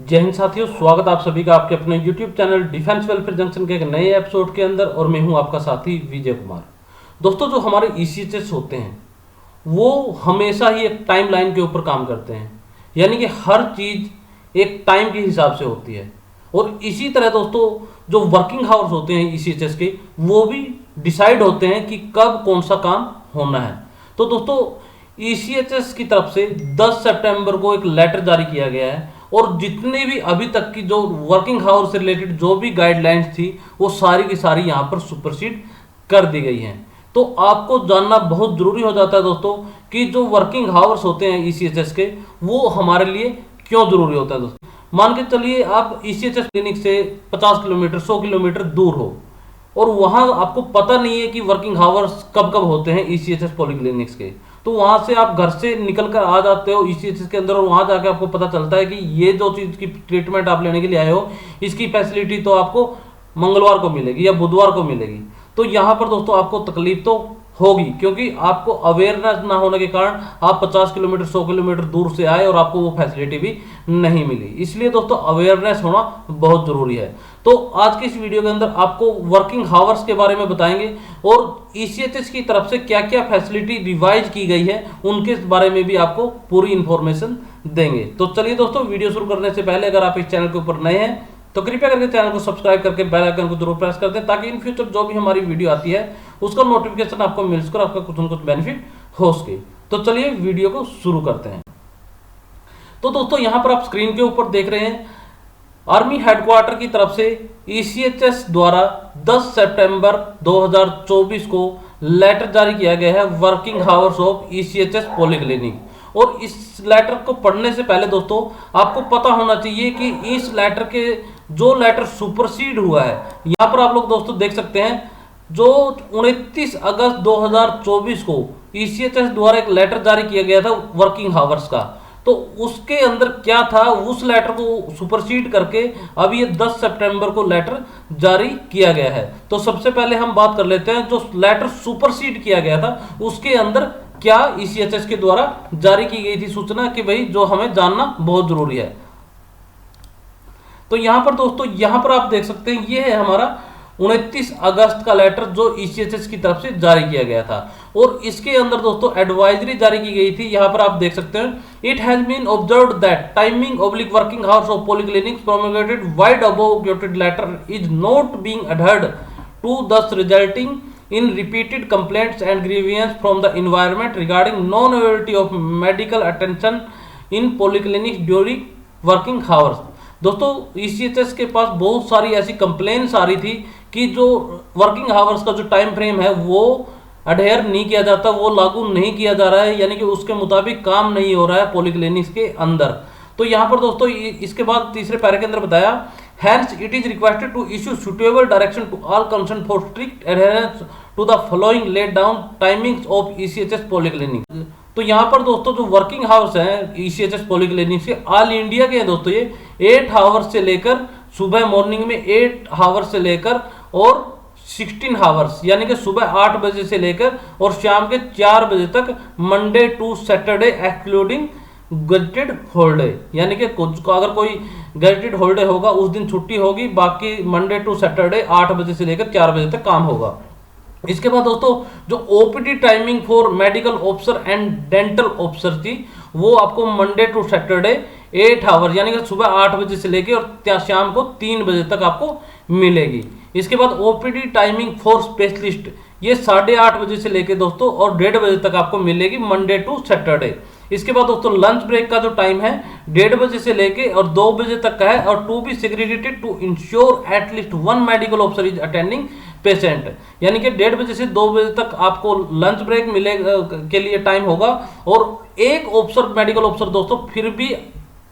जय हिंद साथियों, स्वागत आप सभी का आपके अपने YouTube channel defence welfare junction के एक नए एपिसोड के अंदर। और मैं हूं आपका साथी विजय कुमार। दोस्तों, जो हमारे ECHS होते हैं वो हमेशा ही एक टाइम लाइन के ऊपर काम करते हैं, यानी कि हर चीज़ एक टाइम के हिसाब से होती है। और इसी तरह दोस्तों, जो वर्किंग आवर्स होते हैं ECHS के, वो भी डिसाइड होते हैं कि कब कौन सा काम होना है। तो दोस्तों, ECHS की तरफ से 10 सितंबर को एक लेटर जारी किया गया है और जितने भी अभी तक की जो वर्किंग आवर्स से रिलेटेड जो भी गाइडलाइंस थी वो सारी की सारी यहाँ पर सुपरसीड कर दी गई हैं। तो आपको जानना बहुत ज़रूरी हो जाता है दोस्तों कि जो वर्किंग आवर्स होते हैं ECHS के, वो हमारे लिए क्यों ज़रूरी होता है। दोस्तों, मान के चलिए आप ECHS क्लिनिक से 50 किलोमीटर 100 किलोमीटर दूर हो और वहाँ आपको पता नहीं है कि वर्किंग आवर्स कब कब होते हैं ECHS पॉलीक्लिनिक्स के। तो वहाँ से आप घर से निकल कर आ जाते हो ECHS के अंदर और वहाँ जाके आपको पता चलता है कि ये जो चीज़ की ट्रीटमेंट आप लेने के लिए आए हो, इसकी फैसिलिटी तो आपको मंगलवार को मिलेगी या बुधवार को मिलेगी। तो यहाँ पर दोस्तों आपको तकलीफ तो होगी, क्योंकि आपको अवेयरनेस ना होने के कारण आप 50 किलोमीटर 100 किलोमीटर दूर से आए और आपको वो फैसिलिटी भी नहीं मिली। इसलिए दोस्तों अवेयरनेस होना बहुत ज़रूरी है। तो आज की इस वीडियो के अंदर आपको वर्किंग आवर्स के बारे में बताएंगे और ECHS की तरफ से क्या क्या फैसिलिटी रिवाइज की गई है उनके बारे में भी आपको पूरी इंफॉर्मेशन देंगे। तो चलिए दोस्तों, वीडियो शुरू करने से पहले अगर आप इस चैनल के ऊपर नए हैं तो कृपया करके चैनल को सब्सक्राइब करके बेल आइकन को जरूर प्रेस कर दें, ताकि इन फ्यूचर जो भी हमारी वीडियो आती है उसका नोटिफिकेशन आपको मिल सके और आपका कुछ न कुछ बेनिफिट हो सके। तो चलिए वीडियो को शुरू करते हैं। तो दोस्तों, यहाँ पर आप स्क्रीन के ऊपर देख रहे हैं, आर्मी हेडक्वार्टर की तरफ से ECHS द्वारा 10 सितंबर 2024 को लेटर जारी किया गया है, working hours of ECHS polyclinic. और इस लेटर को पढ़ने से पहले दोस्तों आपको पता होना चाहिए कि इस लेटर के जो लेटर सुपरसीड हुआ है, यहाँ पर आप लोग दोस्तों देख सकते हैं, जो 29 अगस्त 2024 को ECHS द्वारा एक लेटर जारी किया गया था वर्किंग आवर्स का। तो उसके अंदर क्या था, उस लेटर को सुपरसीड करके अब ये 10 सितंबर को लेटर जारी किया गया है। तो सबसे पहले हम बात कर लेते हैं, जो लेटर सुपरसीड किया गया था उसके अंदर क्या ECHS के द्वारा जारी की गई थी सूचना, कि भाई जो हमें जानना बहुत जरूरी है। तो यहां पर दोस्तों, यहां पर आप देख सकते हैं, ये है हमारा 29 अगस्त का लेटर जो ECHS की तरफ से जारी किया गया था। और इसके अंदर दोस्तों एडवाइजरी जारी की गई थी, यहां पर आप देख सकते हैं, it has been observed that timing oblique working hours of polyclinics promulgated vide above quoted letter is not being adhered to, thus resulting in repeated complaints and grievance from the environment regarding non-availability of medical attention in polyclinics during working hours। दोस्तों, ECHS के पास बहुत सारी ऐसी complaints आ रही थी कि जो working hours का जो टाइम फ्रेम है वो अडेयर नहीं किया जाता, वो लागू नहीं किया जा रहा है, यानी कि उसके मुताबिक काम नहीं हो रहा है पॉलीक्लिनिक्स के अंदर। तो यहाँ पर दोस्तों इसके बाद तीसरे पैरे के अंदर बताया, hence it is requested to issue suitable direction to all concerned for strict adherence to the following laid down timings of ECHS polyclinic। तो यहाँ पर दोस्तों जो वर्किंग आवर्स हैं ECHS पॉलीक्लिनिक के ऑल इंडिया के हैं दोस्तों, ये 8 आवर्स से लेकर सुबह मॉर्निंग में 8 आवर्स से लेकर और 16 आवर्स, यानी कि सुबह 8 बजे से लेकर और शाम के 4 बजे तक, Monday to Saturday excluding gazetted holiday, यानी कि अगर कोई गजेटेड हॉलीडे होगा उस दिन छुट्टी होगी, बाकी मंडे टू सैटरडे 8 बजे से लेकर 4 बजे तक काम होगा। इसके बाद दोस्तों जो OPD timing for medical officer and dental officer थी, वो आपको मंडे टू सैटरडे 8 आवर, यानी कि सुबह 8 बजे से लेकर और शाम को 3 बजे तक आपको मिलेगी। इसके बाद OPD टाइमिंग फॉर स्पेशलिस्ट, ये 8:30 बजे से लेकर दोस्तों और 1:30 बजे तक आपको मिलेगी मंडे टू सैटरडे। इसके बाद दोस्तों लंच ब्रेक का जो टाइम है 1:30 बजे से लेके और 2 बजे तक का है, और to be segregated to ensure at least 1 medical officer is attending patient, यानी कि 1:30 बजे से 2 बजे तक आपको लंच ब्रेक मिले के लिए टाइम होगा, और एक ऑफिसर मेडिकल ऑफिसर दोस्तों फिर भी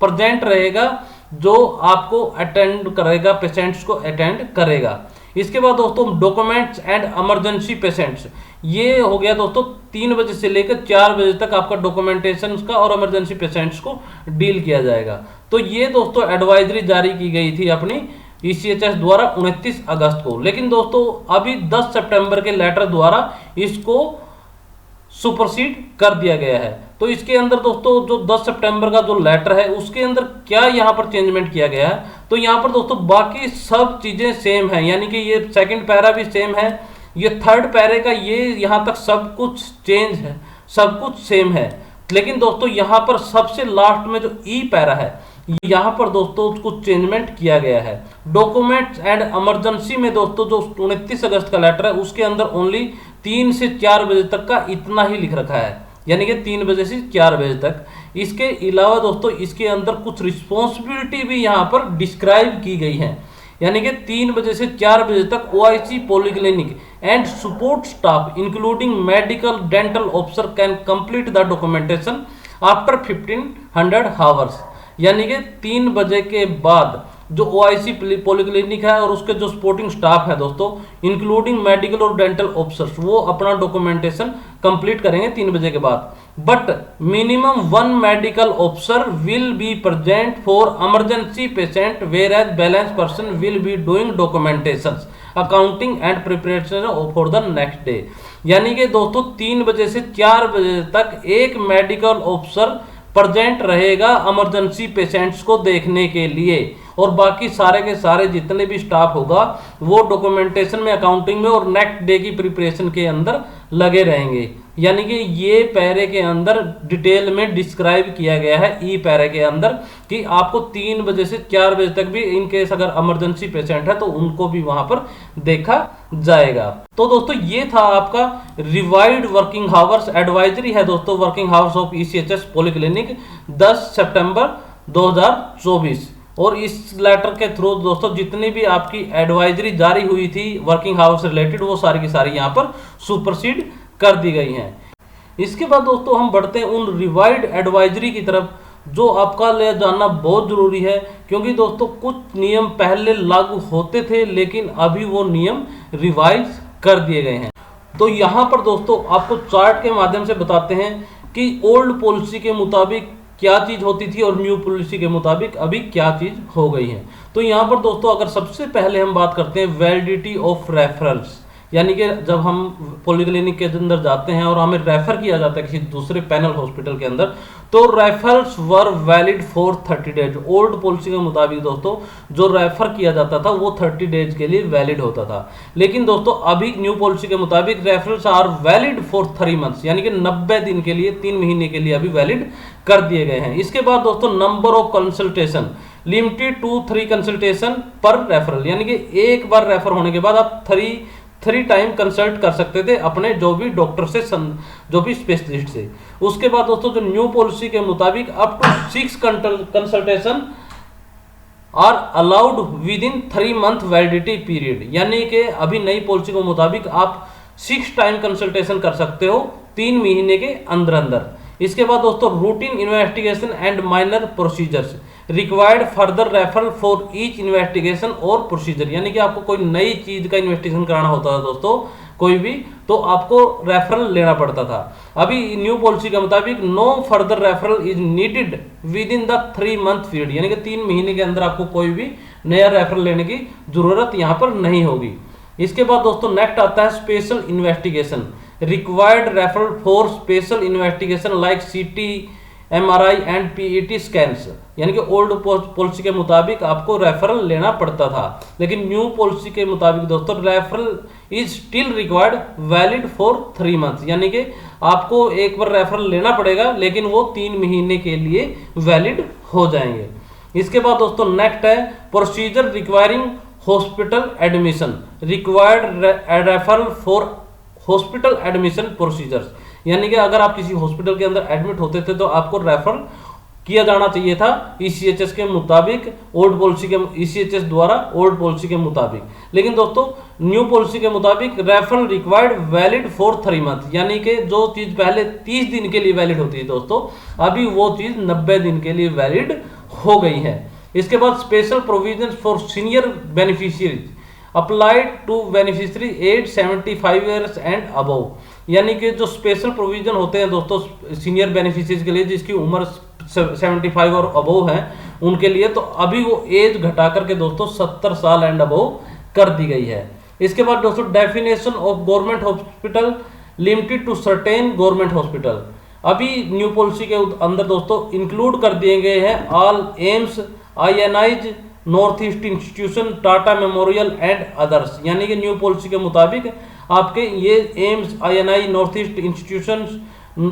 प्रेजेंट रहेगा जो आपको अटेंड करेगा, पेशेंट्स को अटेंड करेगा। इसके बाद दोस्तों डॉक्यूमेंट्स एंड इमरजेंसी पेशेंट्स, ये हो गया दोस्तों 3 बजे से लेकर 4 बजे तक आपका डॉक्यूमेंटेशन का और इमरजेंसी पेशेंट्स को डील किया जाएगा। तो ये दोस्तों एडवाइजरी जारी की गई थी अपनी ECHS द्वारा 29 अगस्त को, लेकिन दोस्तों अभी 10 सितंबर के लेटर द्वारा इसको सुपरसीड कर दिया गया है। तो इसके अंदर दोस्तों जो 10 सितंबर का जो लेटर है उसके अंदर क्या यहाँ पर चेंजमेंट किया गया है, तो यहाँ पर दोस्तों बाकी सब चीजें सेम है, यानी कि ये सेकंड पैरा भी सेम है, ये थर्ड पैरे का ये यहाँ तक सब कुछ चेंज है, सब कुछ सेम है। लेकिन दोस्तों यहाँ पर सबसे लास्ट में जो ई पैरा है यहाँ पर दोस्तों कुछ चेंजमेंट किया गया है। डॉक्यूमेंट्स एंड इमरजेंसी में दोस्तों जो 29 अगस्त का लेटर है उसके अंदर ओनली 3 से 4 बजे तक का इतना ही लिख रखा है, यानी कि 3 बजे से 4 बजे तक। इसके अलावा दोस्तों इसके अंदर कुछ रिस्पॉन्सिबिलिटी भी यहाँ पर डिस्क्राइब की गई है, यानी कि 3 बजे से 4 बजे तक OIC polyclinic and support staff including medical dental officer can complete the documentation after 1500 hours, यानी कि 3 बजे के बाद जो ओआईसी पॉलीक्लिनिक है और उसके जो सपोर्टिंग स्टाफ है दोस्तों इंक्लूडिंग मेडिकल और डेंटल ऑफिसर्स वो अपना डॉक्यूमेंटेशन कंप्लीट करेंगे 3 बजे के बाद। But minimum 1 medical officer will be present for emergency patient whereas balance person will be doing documentation accounting and preparation for the next day, यानी कि दोस्तों 3 बजे से 4 बजे तक एक मेडिकल ऑफिसर प्रेजेंट रहेगा इमरजेंसी पेशेंट्स को देखने के लिए, और बाकी सारे के सारे जितने भी स्टाफ होगा वो डॉक्यूमेंटेशन में, अकाउंटिंग में और नेक्स्ट डे की प्रिपरेशन के अंदर लगे रहेंगे। यानी कि ये पैरे के अंदर डिटेल में डिस्क्राइब किया गया है ई पैरे के अंदर कि आपको 3 बजे से 4 बजे तक भी इन केस अगर इमरजेंसी पेशेंट है तो उनको भी वहां पर देखा जाएगा। तो दोस्तों ये था आपका रिवाइड वर्किंग आवर्स एडवाइजरी है दोस्तों, working hours of ECHS polyclinic 10 सितंबर 2024। और इस लेटर के थ्रू दोस्तों जितनी भी आपकी एडवाइजरी जारी हुई थी वर्किंग आवर्स से रिलेटेड वो सारी की सारी यहाँ पर सुपरसीड कर दी गई हैं। इसके बाद दोस्तों हम बढ़ते हैं उन रिवाइड एडवाइजरी की तरफ जो आपका ले जानना बहुत जरूरी है, क्योंकि दोस्तों कुछ नियम पहले लागू होते थे लेकिन अभी वो नियम रिवाइज कर दिए गए हैं। तो यहाँ पर दोस्तों आपको चार्ट के माध्यम से बताते हैं कि ओल्ड पॉलिसी के मुताबिक क्या चीज होती थी और न्यू पॉलिसी के मुताबिक अभी क्या चीज हो गई है। तो यहाँ पर दोस्तों अगर सबसे पहले हम बात करते हैं वैलिडिटी ऑफ रेफरल्स, यानी कि जब हम पॉलीक्लिनिक के अंदर जाते हैं और हमें रेफर किया जाता है किसी दूसरे पैनल हॉस्पिटल के अंदर, तो referrals were valid for 30 days. Old policy के मुताबिक दोस्तों जो रेफर किया जाता था वो 30 डेज के लिए वैलिड होता था, लेकिन दोस्तों अभी न्यू पॉलिसी के मुताबिक referrals are valid for 3 months, यानी कि 90 दिन के लिए, 3 महीने के लिए अभी वैलिड कर दिए गए हैं। इसके बाद दोस्तों number of consultation limited to 3 consultation per referral, यानी कि एक बार रेफर होने के बाद आप 3 टाइम कंसल्ट कर सकते थे अपने जो भी डॉक्टर से, जो भी स्पेशलिस्ट से। उसके बाद दोस्तों जो न्यू पॉलिसी के मुताबिक up to 6 consultation are allowed within 3 month validity period, यानी कि अभी नई पॉलिसी के मुताबिक आप 6 टाइम कंसल्टेशन कर सकते हो 3 महीने के अंदर अंदर। इसके बाद दोस्तों routine investigation and minor procedures required further referral for each investigation और प्रोसीजर, यानी कि आपको कोई नई चीज का इन्वेस्टिगेशन कराना होता था दोस्तों कोई भी, तो आपको रेफरल लेना पड़ता था। अभी न्यू पॉलिसी के मुताबिक no further referral is needed within the 3 month period, यानी कि 3 महीने के अंदर आपको कोई भी नया रेफरल लेने की जरूरत यहाँ पर नहीं होगी। इसके बाद दोस्तों नेक्स्ट आता है special investigation required referral for special investigation like CT MRI and PET scans, यानी कि ओल्ड पॉलिसी के मुताबिक आपको रेफरल लेना पड़ता था, लेकिन न्यू पॉलिसी के मुताबिक दोस्तों referral is still required valid for 3 months, यानी कि आपको एक बार रेफरल लेना पड़ेगा लेकिन वो 3 महीने के लिए वैलिड हो जाएंगे। इसके बाद दोस्तों नेक्स्ट है procedure requiring hospital admission required referral for hospital admission procedures, यानी कि अगर आप किसी हॉस्पिटल के अंदर एडमिट होते थे तो आपको रेफर किया जाना चाहिए था ईसीएचएस के मुताबिक, ओल्ड पॉलिसी के ईसीएचएस द्वारा ओल्ड पॉलिसी के मुताबिक। लेकिन दोस्तों न्यू पॉलिसी के मुताबिक referral required valid for 3 month, यानी कि जो चीज पहले 30 दिन के लिए वैलिड होती है दोस्तों अभी वो चीज 90 दिन के लिए वैलिड हो गई है। इसके बाद special provision for senior beneficiaries applied to beneficiary age 75 years and above, यानी कि जो स्पेशल प्रोविजन होते हैं दोस्तों सीनियर बेनिफिशियरीज के लिए जिसकी उम्र 75 और अबव है उनके लिए, तो अभी वो एज घटा करके दोस्तों 70 साल एंड अबव कर दी गई है। इसके बाद दोस्तों definition of government hospital limited to certain government hospital अभी न्यू पॉलिसी के अंदर दोस्तों इंक्लूड कर दिए गए हैं all AIIMS, INIs, north east institution, Tata Memorial and others. यानी कि न्यू पॉलिसी के मुताबिक आपके ये AIIMS, INI, north east institution,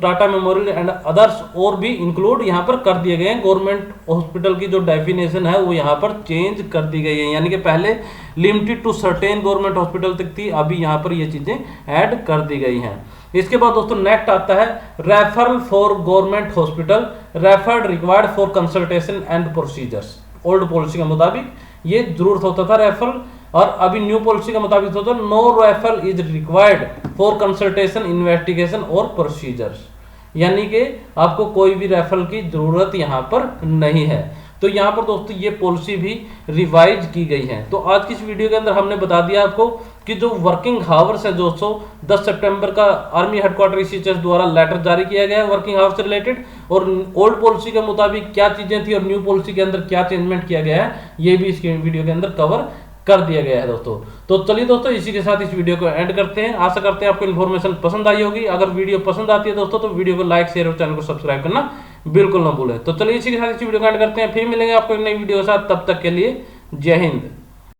Tata Memorial and others और भी इंक्लूड यहाँ पर कर दिए गए हैं। गवर्नमेंट हॉस्पिटल की जो डेफिनेशन है वो यहाँ पर चेंज कर दी गई है, यानी कि पहले limited to certain government hospital तक थी, अभी यहाँ पर ये चीजें ऐड कर दी गई हैं। इसके बाद दोस्तों नेक्स्ट आता है referral for government hospital, referred required for consultation and procedures. Old policy के मुताबिक ये जरूरत होता था रेफरल, और अभी न्यू पॉलिसी के मुताबिक होता है no referral is required for consultation, investigation और प्रोसीजर्स। यानी कि आपको कोई भी रेफरल की जरूरत यहाँ पर नहीं है। तो यहाँ पर दोस्तों ये पॉलिसी भी रिवाइज की गई है। तो आज की इस वीडियो के अंदर हमने बता दिया आपको कि जो वर्किंग हावर्स है दोस्तों, 10 सितंबर का आर्मी हेडक्वार्टर ECHS द्वारा लेटर जारी किया गया है वर्किंग हावर्स से रिलेटेड, और ओल्ड पॉलिसी के मुताबिक क्या चीजें थी और न्यू पॉलिसी के अंदर क्या चेंजमेंट किया गया है, ये भी इस वीडियो के अंदर कवर कर दिया गया है दोस्तों। तो चलिए दोस्तों इसी के साथ इस वीडियो को एंड करते हैं। आशा करते हैं आपको इन्फॉर्मेशन पसंद आई होगी। अगर वीडियो पसंद आती है दोस्तों तो वीडियो को लाइक, शेयर और चैनल को सब्सक्राइब करना बिल्कुल ना भूलें। तो चलिए इसी के साथ इस वीडियो को एंड करते हैं, फिर मिलेंगे आपको एक नई वीडियो के साथ। तब तक के लिए जय हिंद।